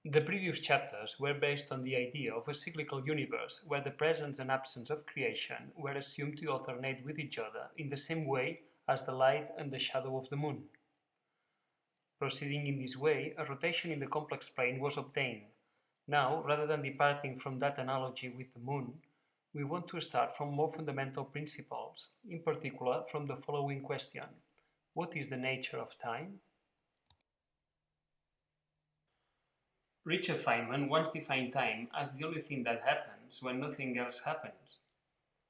The previous chapters were based on the idea of a cyclical universe where the presence and absence of creation were assumed to alternate with each other in the same way as the light and the shadow of the moon. Proceeding in this way, a rotation in the complex plane was obtained. Now, rather than departing from that analogy with the moon, we want to start from more fundamental principles, in particular from the following question: what is the nature of time? Richard Feynman once defined time as the only thing that happens when nothing else happens.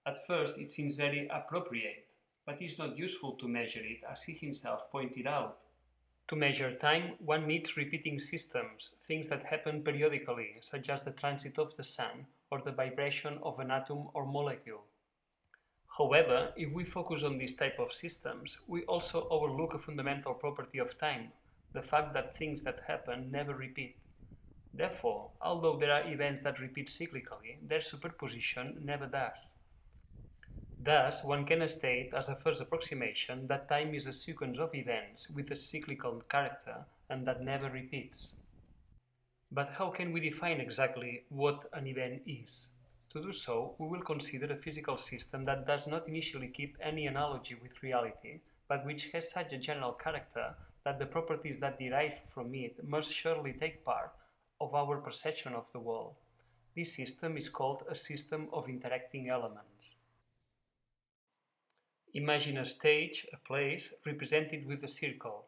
At first, it seems very appropriate, but it's not useful to measure it, as he himself pointed out. To measure time, one needs repeating systems, things that happen periodically, such as the transit of the sun or the vibration of an atom or molecule. However, if we focus on this type of systems, we also overlook a fundamental property of time, the fact that things that happen never repeat. Therefore, although there are events that repeat cyclically, their superposition never does. Thus, one can state as a first approximation that time is a sequence of events with a cyclical character and that never repeats. But how can we define exactly what an event is? To do so, we will consider a physical system that does not initially keep any analogy with reality, but which has such a general character that the properties that derive from it must surely take part of our perception of the world. This system is called a system of interacting elements. Imagine a stage, a place, represented with a circle.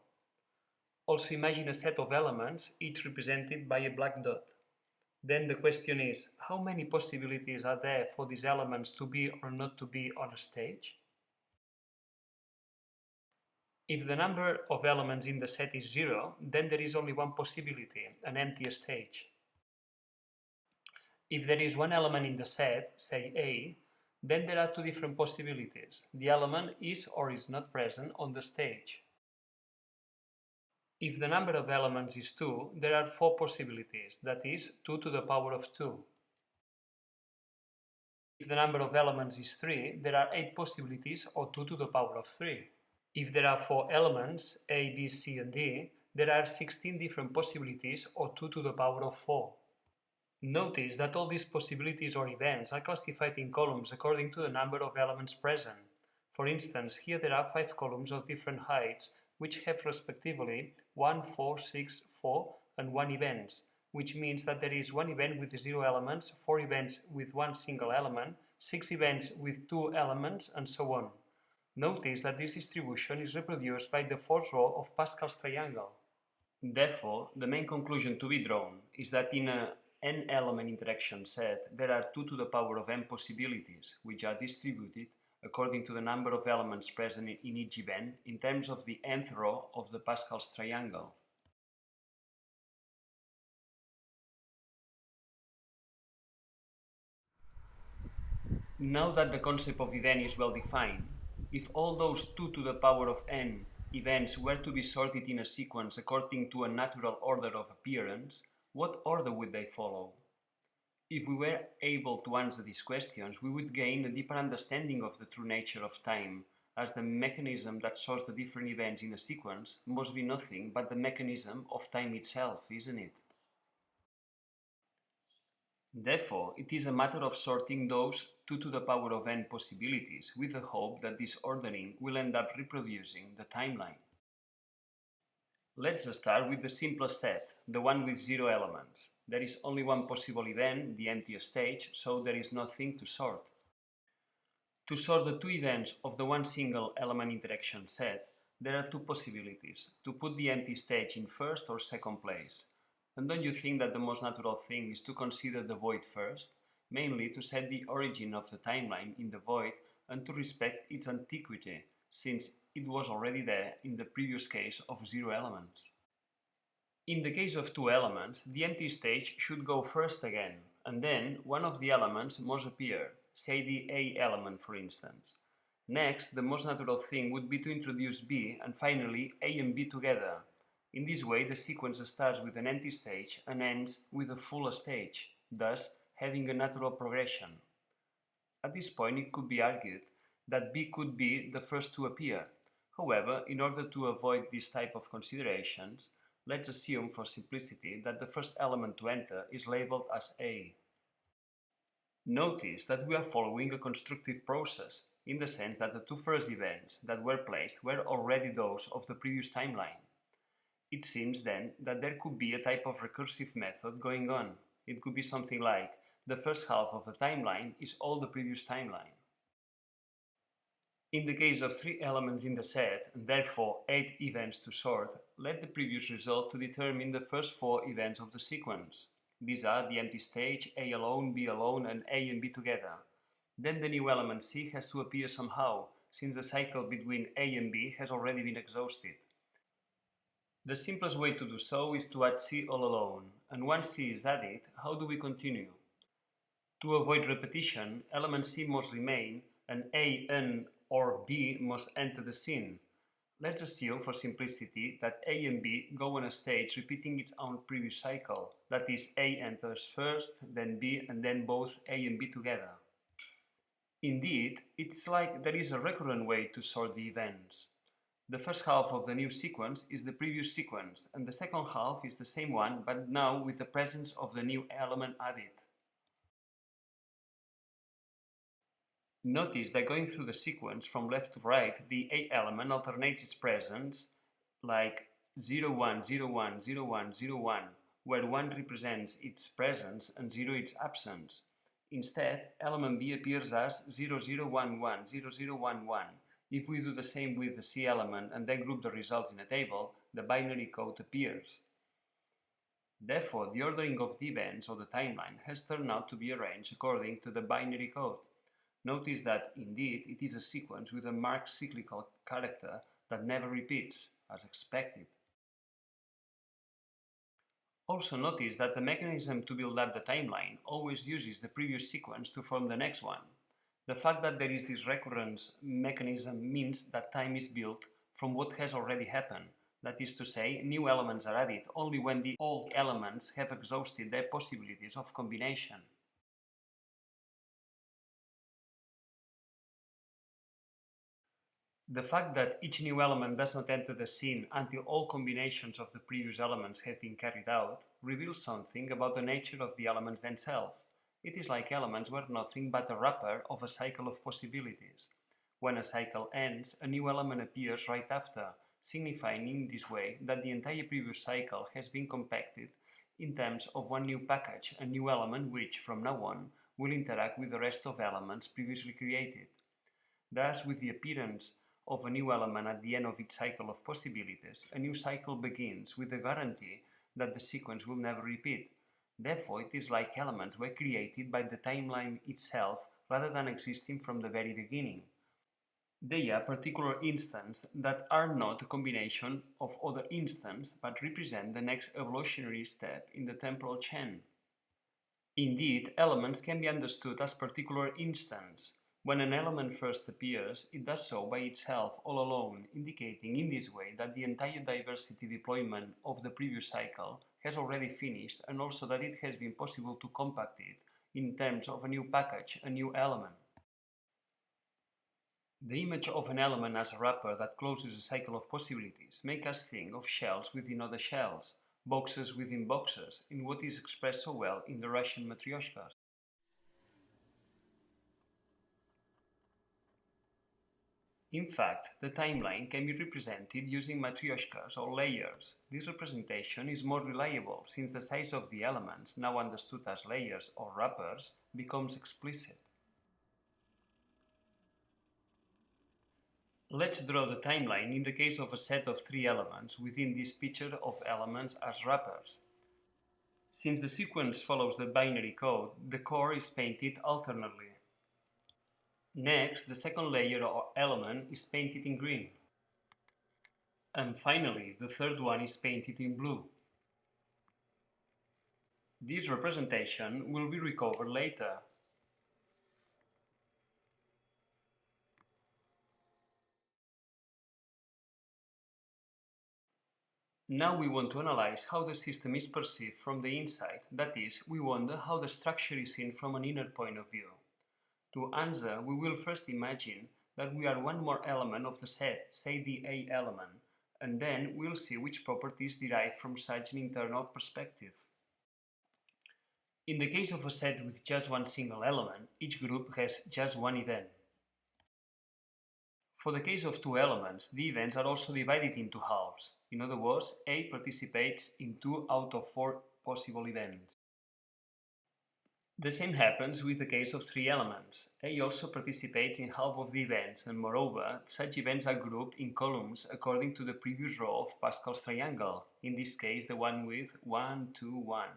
Also imagine a set of elements, each represented by a black dot. Then the question is, how many possibilities are there for these elements to be or not to be on a stage? If the number of elements in the set is 0, then there is only one possibility, an empty stage. If there is one element in the set, say A, then there are two different possibilities. The element is or is not present on the stage. If the number of elements is 2, there are 4 possibilities, that is, 2 to the power of 2. If the number of elements is 3, there are 8 possibilities, or 2 to the power of 3. If there are 4 elements, A, B, C, and D, there are 16 different possibilities, or 2 to the power of 4. Notice that all these possibilities or events are classified in columns according to the number of elements present. For instance, here there are 5 columns of different heights, which have respectively 1, 4, 6, 4, and 1 events, which means that there is 1 event with 0 elements, 4 events with 1 single element, 6 events with 2 elements, and so on. Notice that this distribution is reproduced by the 4th row of Pascal's triangle. Therefore, the main conclusion to be drawn is that in a n-element interaction set, there are 2 to the power of n possibilities, which are distributed according to the number of elements present in each event in terms of the nth row of the Pascal's triangle. Now that the concept of event is well defined, if all those 2 to the power of n events were to be sorted in a sequence according to a natural order of appearance, what order would they follow? If we were able to answer these questions, we would gain a deeper understanding of the true nature of time, as the mechanism that sorts the different events in a sequence must be nothing but the mechanism of time itself, isn't it? Therefore, it is a matter of sorting those 2 to the power of n possibilities with the hope that this ordering will end up reproducing the timeline. Let's start with the simplest set, the one with 0 elements. There is only one possible event, the empty stage, so there is nothing to sort. To sort the 2 events of the one single element interaction set, there are 2 possibilities, to put the empty stage in first or second place. And don't you think that the most natural thing is to consider the void first, mainly to set the origin of the timeline in the void and to respect its antiquity, since it was already there in the previous case of 0 elements. In the case of 2 elements, the empty stage should go first again, and then one of the elements must appear, say the A element for instance. Next, the most natural thing would be to introduce B and finally A and B together. In this way, the sequence starts with an empty stage and ends with a full stage, thus having a natural progression. At this point, it could be argued that B could be the first to appear. However, in order to avoid this type of considerations, Let's assume for simplicity that the first element to enter is labeled as A. Notice that we are following a constructive process, in the sense that the two first events that were placed were already those of the previous timeline. It seems then that there could be a type of recursive method going on. It could be something like, the first half of the timeline is all the previous timeline. In the case of 3 elements in the set, and therefore 8 events to sort, let the previous result to determine the first 4 events of the sequence. These are the empty stage, A alone, B alone, and A and B together. Then the new element C has to appear somehow, since the cycle between A and B has already been exhausted. The simplest way to do so is to add C all alone, and once C is added, how do we continue? To avoid repetition, element C must remain, and A, N, or B must enter the scene. Let's assume for simplicity that A and B go on a stage repeating its own previous cycle, that is, A enters first, then B, and then both A and B together. Indeed, it's like there is a recurrent way to sort the events. The first half of the new sequence is the previous sequence, and the second half is the same one, but now with the presence of the new element added. Notice that going through the sequence from left to right, the A element alternates its presence, like 0, 1, 0, 1, 0, 1, 0, 1, where 1 represents its presence and 0 its absence. Instead, element B appears as 0, 0, 1, 1, 0, 0, 1, 1. If we do the same with the C element and then group the results in a table, the binary code appears. Therefore, the ordering of the events of the timeline has turned out to be arranged according to the binary code. Notice that, indeed, it is a sequence with a marked cyclical character that never repeats, as expected. Also notice that the mechanism to build up the timeline always uses the previous sequence to form the next one. The fact that there is this recurrence mechanism means that time is built from what has already happened. That is to say, new elements are added only when the old elements have exhausted their possibilities of combination. The fact that each new element does not enter the scene until all combinations of the previous elements have been carried out reveals something about the nature of the elements themselves. It is like elements were nothing but a wrapper of a cycle of possibilities. When a cycle ends, a new element appears right after, signifying in this way that the entire previous cycle has been compacted in terms of one new package, a new element which, from now on, will interact with the rest of elements previously created. Thus, with the appearance of a new element at the end of its cycle of possibilities, a new cycle begins with the guarantee that the sequence will never repeat. Therefore, it is like elements were created by the timeline itself rather than existing from the very beginning. They are particular instants that are not a combination of other instants but represent the next evolutionary step in the temporal chain. Indeed, elements can be understood as particular instants. When an element first appears, it does so by itself all alone, indicating in this way that the entire diversity deployment of the previous cycle has already finished, and also that it has been possible to compact it in terms of a new package, a new element. The image of an element as a wrapper that closes a cycle of possibilities makes us think of shells within other shells, boxes within boxes, in what is expressed so well in the Russian matryoshkas. In fact, the timeline can be represented using matryoshkas or layers. This representation is more reliable since the size of the elements, now understood as layers or wrappers, becomes explicit. Let's draw the timeline in the case of a set of 3 elements within this picture of elements as wrappers. Since the sequence follows the binary code, the core is painted alternately. Next, the second layer or element is painted in green. And finally, the third one is painted in blue. This representation will be recovered later. Now we want to analyze how the system is perceived from the inside, that is, we wonder how the structure is seen from an inner point of view. To answer, we will first imagine that we are one more element of the set, say the A element, and then we'll see which properties derive from such an internal perspective. In the case of a set with just one single element, each group has just one event. For the case of two elements, the events are also divided into halves. In other words, A participates in 2 out of 4 possible events. The same happens with the case of 3 elements. A also participates in half of the events, and moreover, such events are grouped in columns according to the previous row of Pascal's triangle, in this case the one with 1, 2, 1.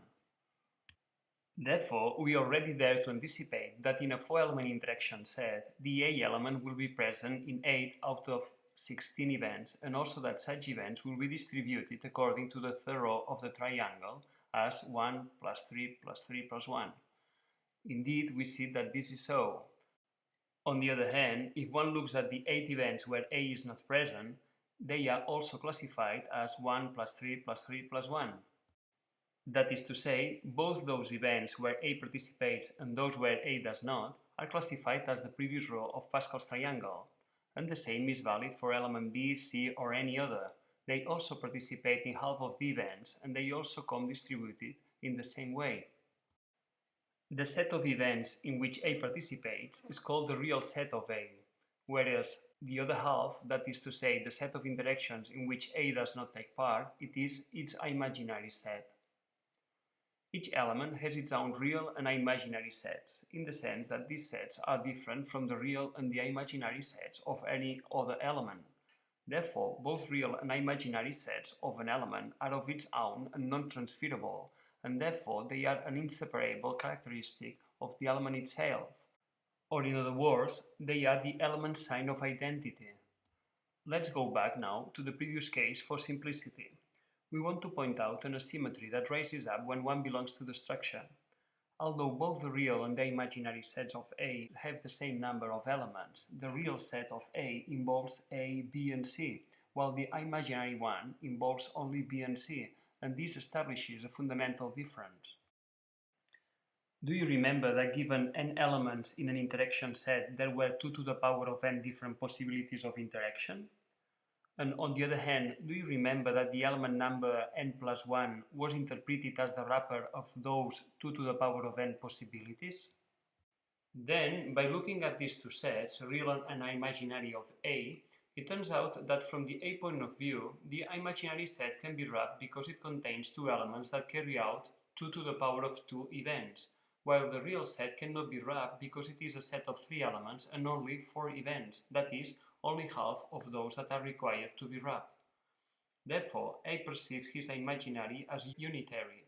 Therefore, we are already there to anticipate that in a 4-element interaction set, the A element will be present in 8 out of 16 events, and also that such events will be distributed according to the third row of the triangle as 1 plus 3 plus 3 plus 1. Indeed, we see that this is so. On the other hand, if one looks at the 8 events where A is not present, they are also classified as 1 plus 3 plus 3 plus 1. That is to say, both those events where A participates and those where A does not are classified as the previous row of Pascal's triangle, and the same is valid for element B, C or any other. They also participate in half of the events, and they also come distributed in the same way. The set of events in which A participates is called the real set of A, whereas the other half, that is to say, the set of interactions in which A does not take part, it is its imaginary set. Each element has its own real and imaginary sets, in the sense that these sets are different from the real and the imaginary sets of any other element. Therefore, both real and imaginary sets of an element are of its own and non-transferable, and therefore they are an inseparable characteristic of the element itself. Or in other words, they are the element sign of identity. Let's go back now to the previous case for simplicity. We want to point out an asymmetry that rises up when one belongs to the structure. Although both the real and the imaginary sets of A have the same number of elements, the real set of A involves A, B and C, while the imaginary one involves only B and C, and this establishes a fundamental difference. Do you remember that given n elements in an interaction set, there were 2 to the power of n different possibilities of interaction? And on the other hand, do you remember that the element number n plus 1 was interpreted as the wrapper of those 2 to the power of n possibilities? Then, by looking at these two sets, real and imaginary of A, it turns out that from the A point of view, the imaginary set can be wrapped because it contains 2 elements that carry out 2 to the power of 2 events, while the real set cannot be wrapped because it is a set of 3 elements and only 4 events, that is, only half of those that are required to be wrapped. Therefore, A perceives his imaginary as unitary,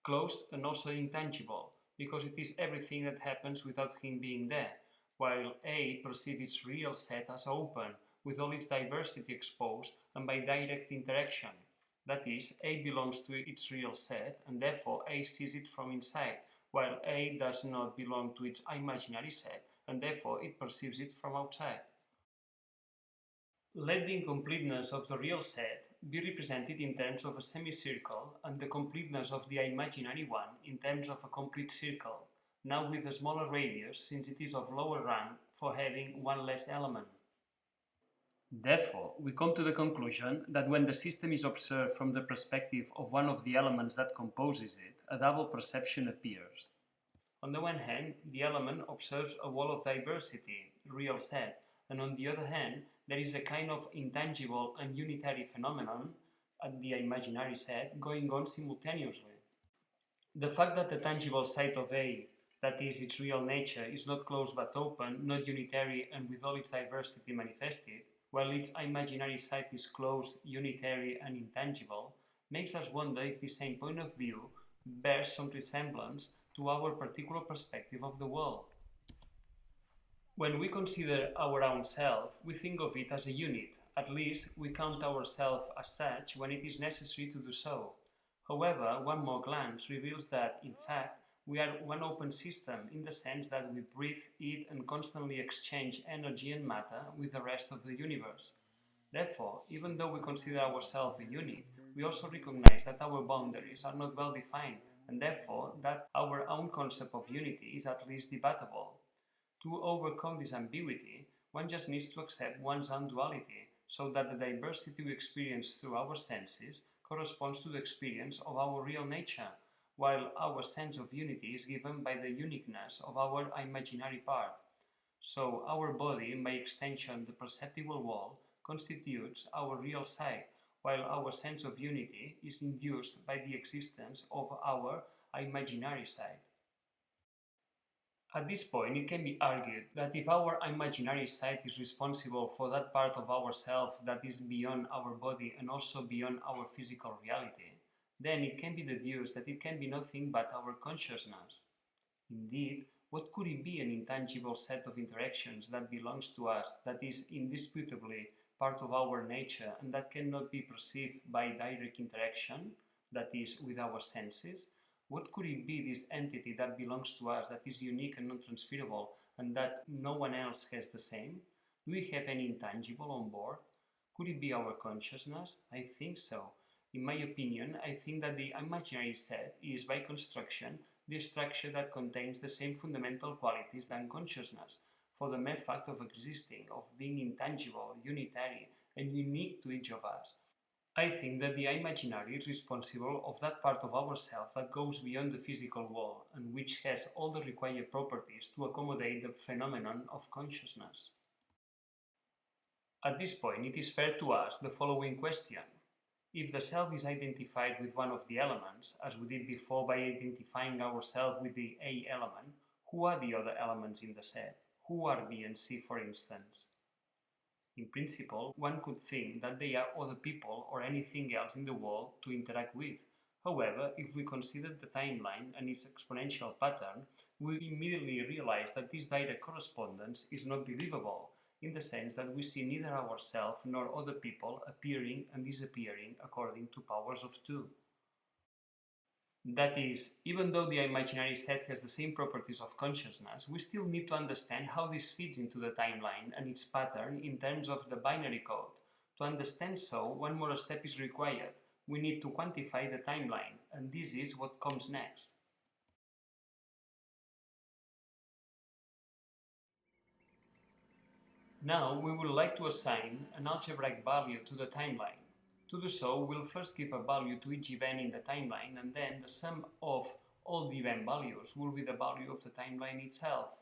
closed and also intangible, because it is everything that happens without him being there, while A perceives its real set as open, with all its diversity exposed and by direct interaction. That is, A belongs to its real set, and therefore A sees it from inside, while A does not belong to its imaginary set, and therefore it perceives it from outside. Let the incompleteness of the real set be represented in terms of a semicircle and the completeness of the imaginary one in terms of a complete circle, now with a smaller radius since it is of lower rank for having one less element. Therefore, we come to the conclusion that when the system is observed from the perspective of one of the elements that composes it, a double perception appears. On the one hand, the element observes a wall of diversity, real set, and on the other hand, there is a kind of intangible and unitary phenomenon at the imaginary set going on simultaneously. The fact that the tangible side of A, that is its real nature, is not closed but open, not unitary and with all its diversity manifested, while its imaginary side is closed, unitary and intangible, makes us wonder if the same point of view bears some resemblance to our particular perspective of the world. When we consider our own self, we think of it as a unit. At least, we count ourselves as such when it is necessary to do so. However, one more glance reveals that, in fact, we are one open system in the sense that we breathe, eat, and constantly exchange energy and matter with the rest of the universe. Therefore, even though we consider ourselves a unit, we also recognize that our boundaries are not well defined, and therefore that our own concept of unity is at least debatable. To overcome this ambiguity, one just needs to accept one's own duality, so that the diversity we experience through our senses corresponds to the experience of our real nature, while our sense of unity is given by the uniqueness of our imaginary part. So our body, by extension the perceptible wall, constitutes our real side, while our sense of unity is induced by the existence of our imaginary side. At this point, it can be argued that if our imaginary side is responsible for that part of ourself that is beyond our body and also beyond our physical reality, then it can be deduced that it can be nothing but our consciousness. Indeed, what could it be an intangible set of interactions that belongs to us, that is indisputably part of our nature and that cannot be perceived by direct interaction, that is, with our senses? What could it be, this entity that belongs to us, that is unique and non-transferable, and that no one else has the same? Do we have any intangible on board? Could it be our consciousness? I think so. In my opinion, I think that the imaginary set is, by construction, the structure that contains the same fundamental qualities than consciousness, for the mere fact of existing, of being intangible, unitary, and unique to each of us. I think that the imaginary is responsible of that part of ourself that goes beyond the physical wall and which has all the required properties to accommodate the phenomenon of consciousness. At this point, it is fair to ask the following question. If the self is identified with one of the elements, as we did before by identifying ourselves with the A element, who are the other elements in the set? Who are B and C, for instance? In principle, one could think that they are other people or anything else in the world to interact with. However, if we consider the timeline and its exponential pattern, we immediately realize that this direct correspondence is not believable, in the sense that we see neither ourselves nor other people appearing and disappearing according to powers of two. That is, even though the imaginary set has the same properties of consciousness, we still need to understand how this fits into the timeline and its pattern in terms of the binary code. To understand so, one more step is required. We need to quantify the timeline, and this is what comes next. Now we would like to assign an algebraic value to the timeline. To do so, we'll first give a value to each event in the timeline, and then the sum of all the event values will be the value of the timeline itself.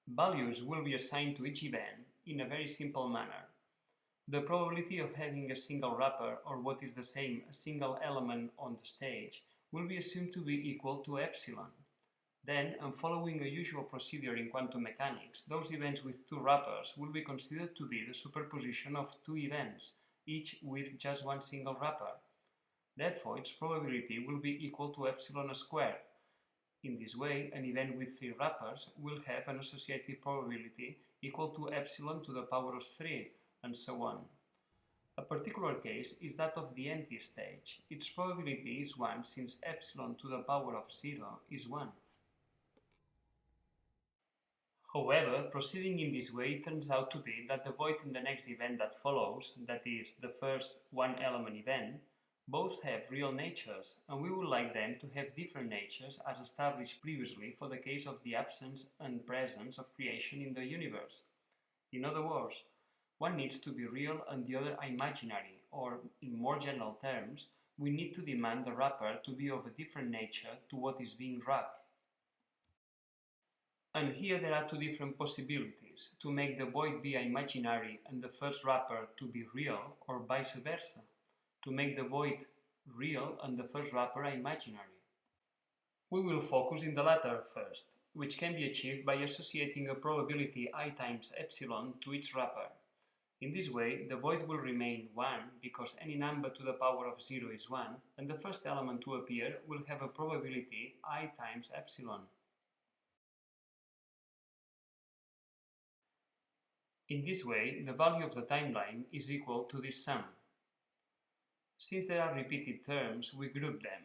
Values will be assigned to each event in a very simple manner. The probability of having a single wrapper, or what is the same, a single element on the stage, will be assumed to be equal to epsilon. Then, and following a usual procedure in quantum mechanics, those events with two wrappers will be considered to be the superposition of two events, each with just one single wrapper. Therefore, its probability will be equal to epsilon squared. In this way, an event with three wrappers will have an associated probability equal to epsilon to the power of 3, and so on. A particular case is that of the empty stage. Its probability is 1 since epsilon to the power of 0 is 1. However, proceeding in this way turns out to be that the void in the next event that follows, that is, the first one-element event, both have real natures, and we would like them to have different natures as established previously for the case of the absence and presence of creation in the universe. In other words, one needs to be real and the other imaginary, or, in more general terms, we need to demand the wrapper to be of a different nature to what is being wrapped. And here there are two different possibilities, to make the void be imaginary and the first wrapper to be real, or vice versa, to make the void real and the first wrapper imaginary. We will focus in the latter first, which can be achieved by associating a probability I times epsilon to each wrapper. In this way, the void will remain 1 because any number to the power of 0 is 1, and the first element to appear will have a probability I times epsilon. In this way, the value of the timeline is equal to this sum. Since there are repeated terms, we group them.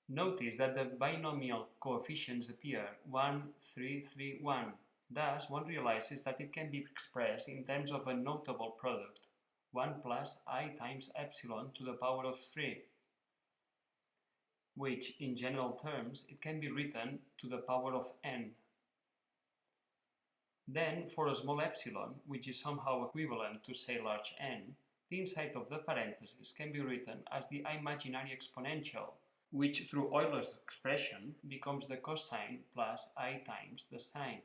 Notice that the binomial coefficients appear 1, 3, 3, 1. Thus, one realizes that it can be expressed in terms of a notable product, 1 plus I times epsilon to the power of 3, which, in general terms, it can be written to the power of n. Then, for a small epsilon, which is somehow equivalent to say large n, the inside of the parenthesis can be written as the imaginary exponential, which through Euler's expression becomes the cosine plus I times the sine.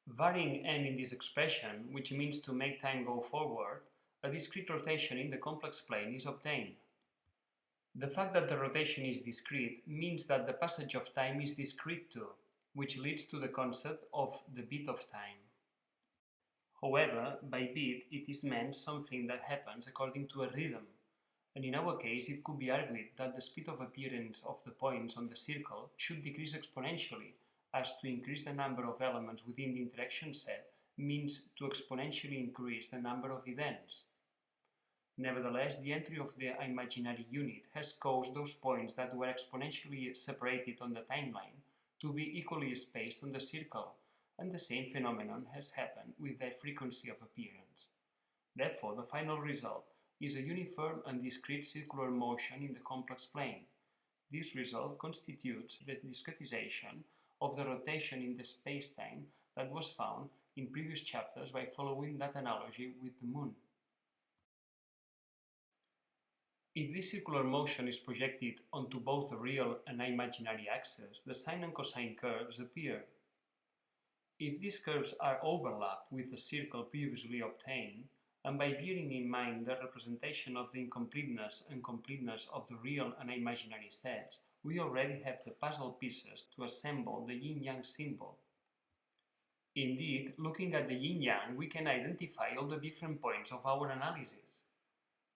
Varying n in this expression, which means to make time go forward, a discrete rotation in the complex plane is obtained. The fact that the rotation is discrete means that the passage of time is discrete too, which leads to the concept of the beat of time. However, by beat it is meant something that happens according to a rhythm, and in our case it could be argued that the speed of appearance of the points on the circle should decrease exponentially, as to increase the number of elements within the interaction set means to exponentially increase the number of events. Nevertheless, the entry of the imaginary unit has caused those points that were exponentially separated on the timeline to be equally spaced on the circle, and the same phenomenon has happened with their frequency of appearance. Therefore, the final result is a uniform and discrete circular motion in the complex plane. This result constitutes the discretization of the rotation in the spacetime that was found in previous chapters by following that analogy with the moon. If this circular motion is projected onto both the real and imaginary axes, the sine and cosine curves appear. If these curves are overlapped with the circle previously obtained, and by bearing in mind the representation of the incompleteness and completeness of the real and imaginary sets, we already have the puzzle pieces to assemble the yin-yang symbol. Indeed, looking at the yin-yang, we can identify all the different points of our analysis.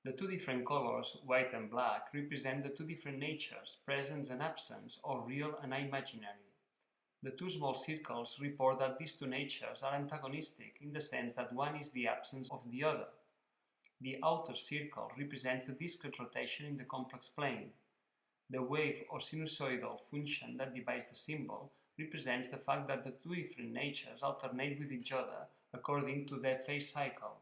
The two different colors, white and black, represent the two different natures, presence and absence, or real and imaginary. The two small circles report that these two natures are antagonistic in the sense that one is the absence of the other. The outer circle represents the discrete rotation in the complex plane. The wave or sinusoidal function that divides the symbol represents the fact that the two different natures alternate with each other according to their phase cycle.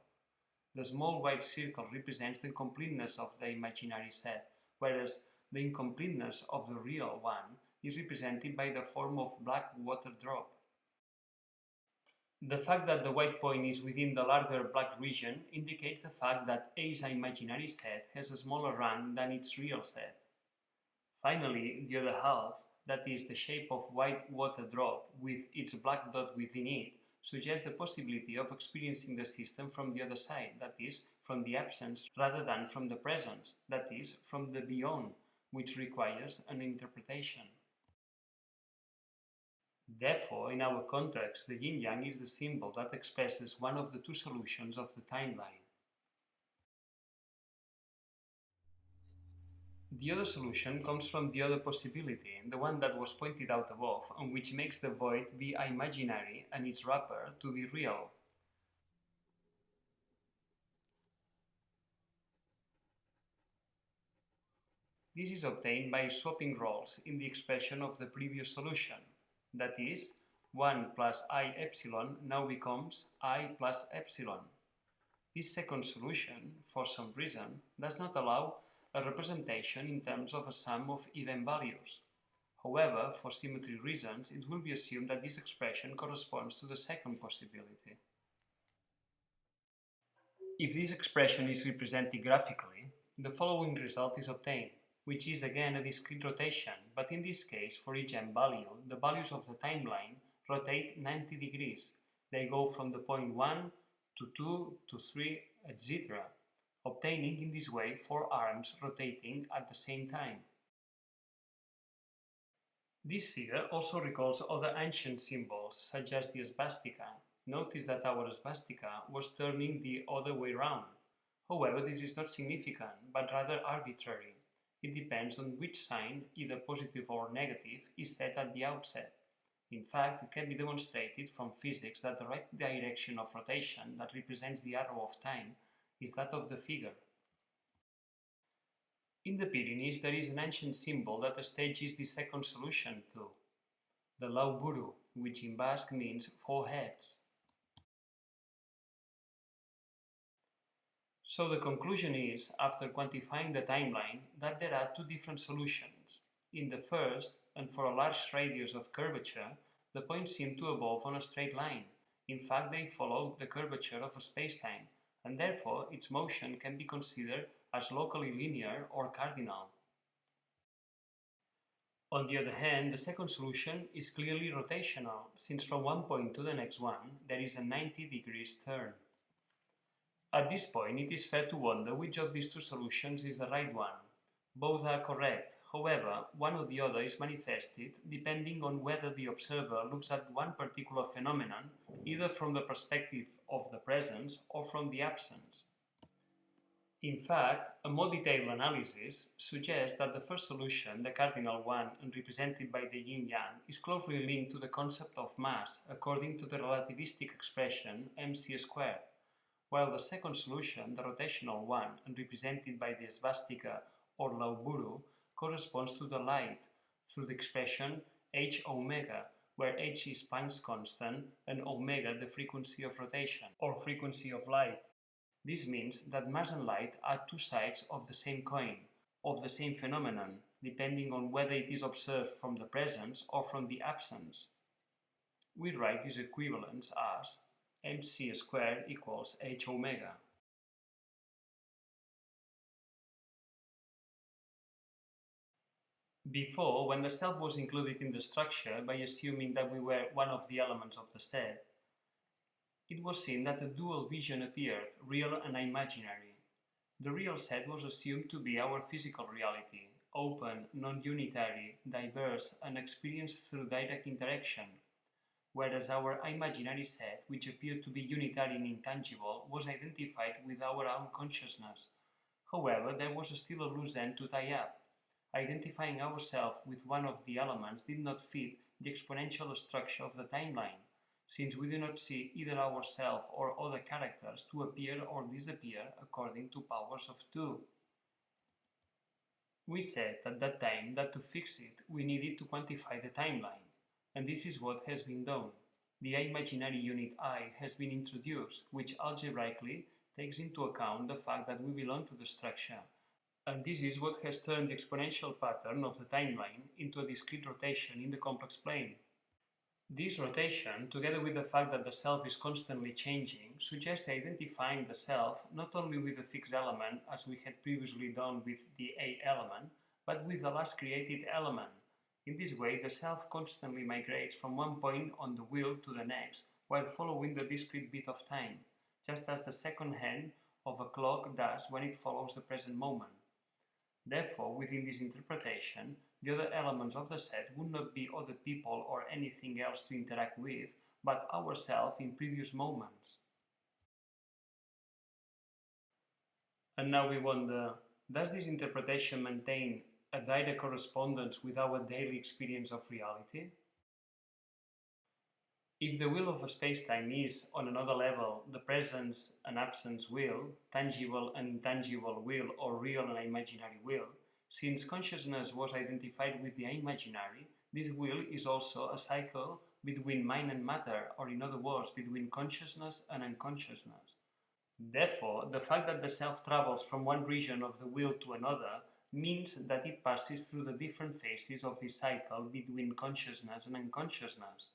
The small white circle represents the completeness of the imaginary set, whereas the incompleteness of the real one is represented by the form of black water drop. The fact that the white point is within the larger black region indicates the fact that A's imaginary set has a smaller rank than its real set. Finally, the other half, that is the shape of white water drop with its black dot within it, suggests the possibility of experiencing the system from the other side, that is, from the absence rather than from the presence, that is, from the beyond, which requires an interpretation. Therefore, in our context, the yin-yang is the symbol that expresses one of the two solutions of the timeline. The other solution comes from the other possibility, the one that was pointed out above, and which makes the void be imaginary and its wrapper to be real. This is obtained by swapping roles in the expression of the previous solution. That is, 1 plus I epsilon now becomes I plus epsilon. This second solution, for some reason, does not allow a representation in terms of a sum of even values. However, for symmetry reasons, it will be assumed that this expression corresponds to the second possibility. If this expression is represented graphically, the following result is obtained, which is again a discrete rotation, but in this case, for each n value, the values of the timeline rotate 90 degrees. They go from the point 1 to 2 to 3, etc., obtaining in this way 4 arms rotating at the same time. This figure also recalls other ancient symbols, such as the swastika. Notice that our swastika was turning the other way round. However, this is not significant, but rather arbitrary. It depends on which sign, either positive or negative, is set at the outset. In fact, it can be demonstrated from physics that the right direction of rotation that represents the arrow of time is that of the figure. In the Pyrenees, there is an ancient symbol that stages the second solution to, the lau buru, which in Basque means 4 heads. So the conclusion is, after quantifying the timeline, that there are two different solutions. In the first, and for a large radius of curvature, the points seem to evolve on a straight line. In fact, they follow the curvature of a spacetime, and therefore its motion can be considered as locally linear or cardinal. On the other hand, the second solution is clearly rotational, since from one point to the next one there is a 90 degrees turn. At this point, it is fair to wonder which of these two solutions is the right one. Both are correct, however, one or the other is manifested depending on whether the observer looks at one particular phenomenon, either from the perspective of the presence or from the absence. In fact, a more detailed analysis suggests that the first solution, the cardinal one and represented by the yin-yang, is closely linked to the concept of mass according to the relativistic expression mc squared, while the second solution, the rotational one and represented by the swastika or lauburu, corresponds to the light through the expression h omega, where h is Planck's constant and omega the frequency of rotation or frequency of light. This means that mass and light are two sides of the same coin, of the same phenomenon, depending on whether it is observed from the presence or from the absence. We write this equivalence as mc squared equals h omega. Before, when the self was included in the structure by assuming that we were one of the elements of the set, it was seen that a dual vision appeared, real and imaginary. The real set was assumed to be our physical reality, open, non-unitary, diverse, and experienced through direct interaction, whereas our imaginary set, which appeared to be unitary and intangible, was identified with our own consciousness. However, there was still a loose end to tie up. Identifying ourselves with one of the elements did not fit the exponential structure of the timeline, since we do not see either ourselves or other characters to appear or disappear according to powers of 2. We said at that time that to fix it, we needed to quantify the timeline, and this is what has been done. The imaginary unit I has been introduced, which algebraically takes into account the fact that we belong to the structure, and this is what has turned the exponential pattern of the timeline into a discrete rotation in the complex plane. This rotation, together with the fact that the self is constantly changing, suggests identifying the self not only with the fixed element as we had previously done with the A element, but with the last created element. In this way, the self constantly migrates from one point on the wheel to the next while following the discrete beat of time, just as the second hand of a clock does when it follows the present moment. Therefore, within this interpretation, the other elements of the set would not be other people or anything else to interact with, but ourselves in previous moments. And now we wonder, does this interpretation maintain a direct correspondence with our daily experience of reality? If the wheel of a spacetime is, on another level, the presence and absence wheel, tangible and intangible wheel, or real and imaginary wheel, since consciousness was identified with the imaginary, this wheel is also a cycle between mind and matter, or in other words, between consciousness and unconsciousness. Therefore, the fact that the self travels from one region of the wheel to another means that it passes through the different phases of this cycle between consciousness and unconsciousness.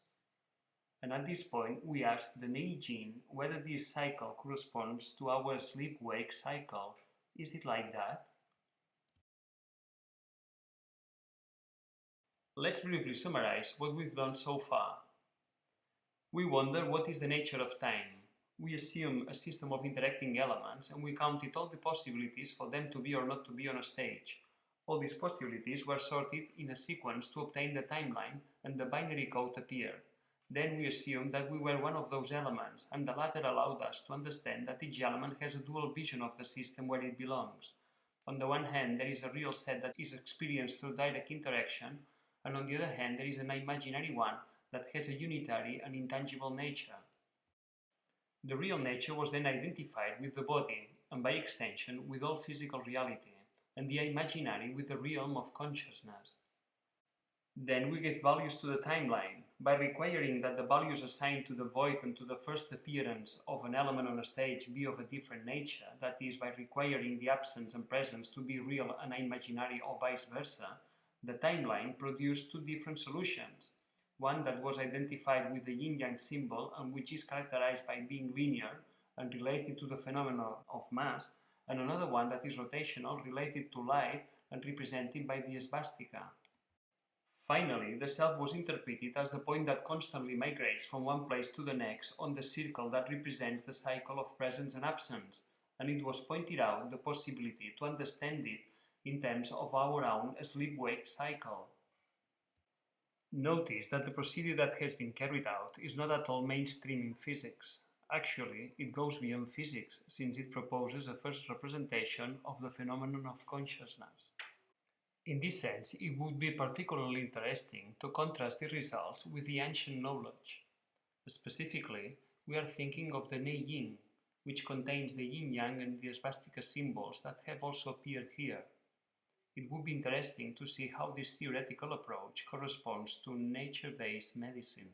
And at this point, we ask the neijing whether this cycle corresponds to our sleep-wake cycle. Is it like that? Let's briefly summarize what we've done so far. We wonder what is the nature of time. We assume a system of interacting elements and we counted all the possibilities for them to be or not to be on a stage. All these possibilities were sorted in a sequence to obtain the timeline and the binary code appeared. Then we assumed that we were one of those elements, and the latter allowed us to understand that each element has a dual vision of the system where it belongs. On the one hand, there is a real set that is experienced through direct interaction, and on the other hand, there is an imaginary one that has a unitary and intangible nature. The real nature was then identified with the body, and by extension with all physical reality, and the imaginary with the realm of consciousness. Then we gave values to the timeline, by requiring that the values assigned to the void and to the first appearance of an element on a stage be of a different nature, that is, by requiring the absence and presence to be real and imaginary or vice versa, The timeline produced two different solutions, one that was identified with the yin-yang symbol and which is characterized by being linear and related to the phenomenon of mass, and another one that is rotational, related to light and represented by the swastika. Finally, the self was interpreted as the point that constantly migrates from one place to the next on the circle that represents the cycle of presence and absence, and it was pointed out the possibility to understand it in terms of our own sleep-wake cycle. Notice that the procedure that has been carried out is not at all mainstream in physics. Actually, it goes beyond physics, since it proposes a first representation of the phenomenon of consciousness. In this sense, it would be particularly interesting to contrast the results with the ancient knowledge. Specifically, we are thinking of the neijing, which contains the yin-yang and the swastika symbols that have also appeared here. It would be interesting to see how this theoretical approach corresponds to nature-based medicine.